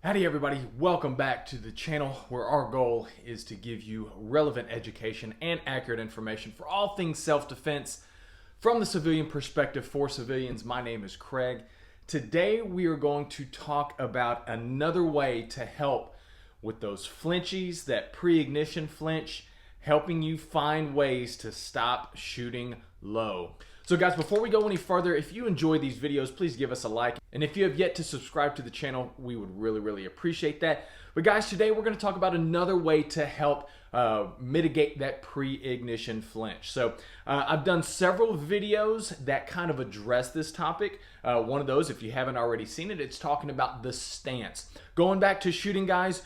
Howdy everybody, welcome back to the channel where our goal is to give you relevant education and accurate information for all things self-defense from the civilian perspective for civilians. My name is Craig. Today we are going to talk about another way to help with those flinchies, that pre-ignition flinch, helping you find ways to stop shooting low. So guys, before we go any further, if you enjoy these videos, please give us a like. And if you have yet to subscribe to the channel, we would really appreciate that. But guys, today we're going to talk about another way to help mitigate that pre-ignition flinch. So I've done several videos that kind of address this topic. One of those, if you haven't already seen it, it's talking about the stance. Going back to shooting, guys,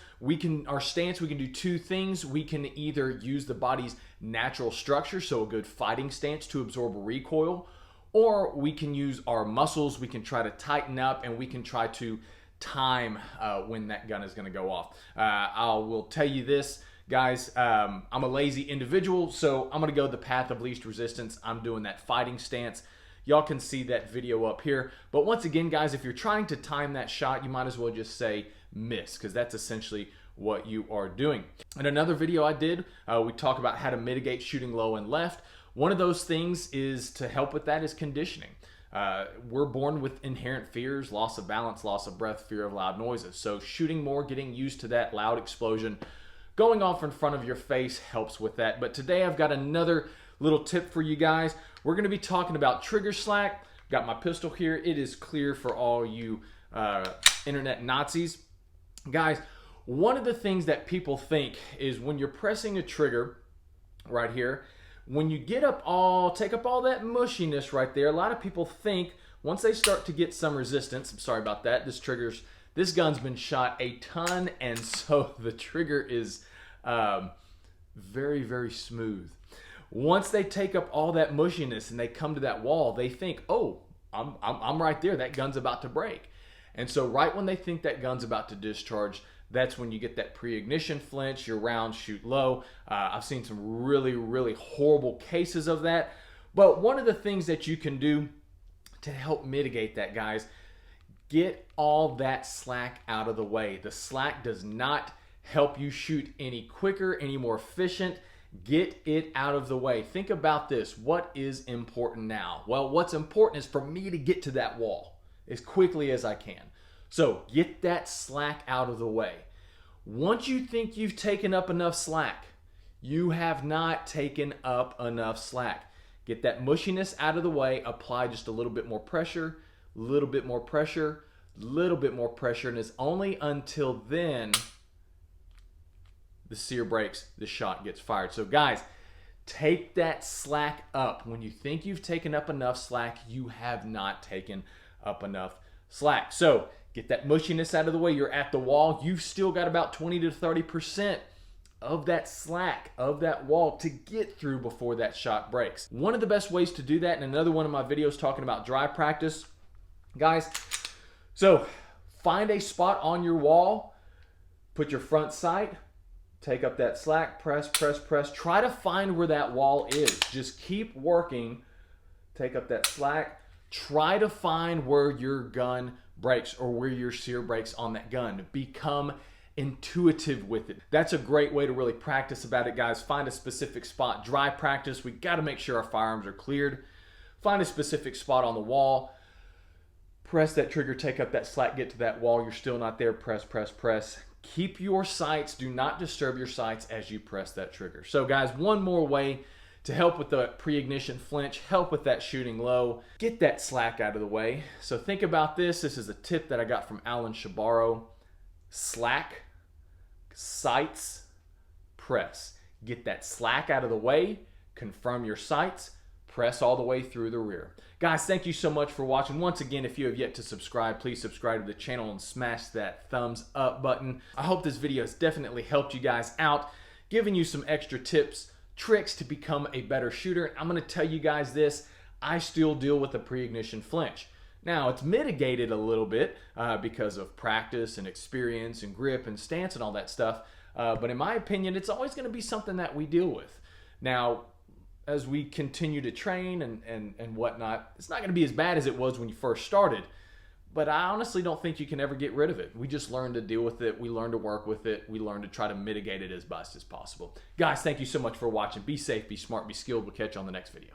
our stance, we can do two things. We can either use the body's natural structure, so a good fighting stance to absorb a recoil, or we can use our muscles. We can try to tighten up and we can try to time when that gun is going to go off. I will tell you this, guys, I'm a lazy individual, so I'm going to go the path of least resistance. I'm doing that fighting stance. Y'all can see that video up here. But once again, guys, if you're trying to time that shot, you might as well just say miss, because that's essentially what you are doing. In another video I did, we talk about how to mitigate shooting low and left. One of those things is to help with that is conditioning. We're born with inherent fears, loss of balance, loss of breath, fear of loud noises. So shooting more, getting used to that loud explosion, going off in front of your face helps with that. But today I've got another little tip for you guys. We're going to be talking about trigger slack. Got my pistol here. It is clear for all you internet Nazis. Guys, one of the things that people think is when you're pressing a trigger right here, when you take up all that mushiness right there, a lot of people think once they start to get some resistance, I'm sorry about that, this gun's been shot a ton, and so the trigger is very smooth. Once they take up all that mushiness and they come to that wall, they think, oh, I'm right there, that gun's about to break. And so right when they think that gun's about to discharge, that's when you get that pre-ignition flinch, your rounds shoot low. I've seen some really horrible cases of that. But one of the things that you can do to help mitigate that, guys, get all that slack out of the way. The slack does not help you shoot any quicker, any more efficient. Get it out of the way. Think about this. What is important now? Well, what's important is for me to get to that wall as quickly as I can. So get that slack out of the way. Once you think you've taken up enough slack, you have not taken up enough slack. Get that mushiness out of the way. Apply just a little bit more pressure, little bit more pressure, little bit more pressure, and it's only until then the sear breaks, the shot gets fired. So guys, take that slack up. When you think you've taken up enough slack, you have not taken up enough slack. So get that mushiness out of the way. You're at the wall. You've still got about 20 to 30% of that slack, of that wall to get through before that shot breaks. One of the best ways to do that, and another one of my videos talking about dry practice, guys, so find a spot on your wall, put your front sight, take up that slack, press. Try to find where that wall is. Just keep working. Take up that slack. Try to find where your gun breaks or where your sear breaks on that gun. Become intuitive with it. That's a great way to really practice about it, guys. Find a specific spot. Dry practice. We got to make sure our firearms are cleared. Find a specific spot on the wall. Press that trigger, take up that slack, get to that wall. You're still not there. Press. Keep your sights. Do not disturb your sights as you press that trigger. So guys, one more way to help with the pre-ignition flinch, help with that shooting low, get that slack out of the way. So think about this. This is a tip that I got from Alan Shabaro. Slack, sights, press. Get that slack out of the way, confirm your sights, press all the way through the rear. Guys, thank you so much for watching. Once again, if you have yet to subscribe, please subscribe to the channel and smash that thumbs up button. I hope this video has definitely helped you guys out, giving you some extra tips, tricks to become a better shooter. I'm going to tell you guys this, I still deal with a pre-ignition flinch. Now, it's mitigated a little bit because of practice and experience and grip and stance and all that stuff. But in my opinion, it's always going to be something that we deal with. Now, as we continue to train and whatnot, it's not going to be as bad as it was when you first started. but I honestly don't think you can ever get rid of it. We just learn to deal with it. We learn to work with it. We learn to try to mitigate it as best as possible. Guys, thank you so much for watching. Be safe, be smart, be skilled. We'll catch you on the next video.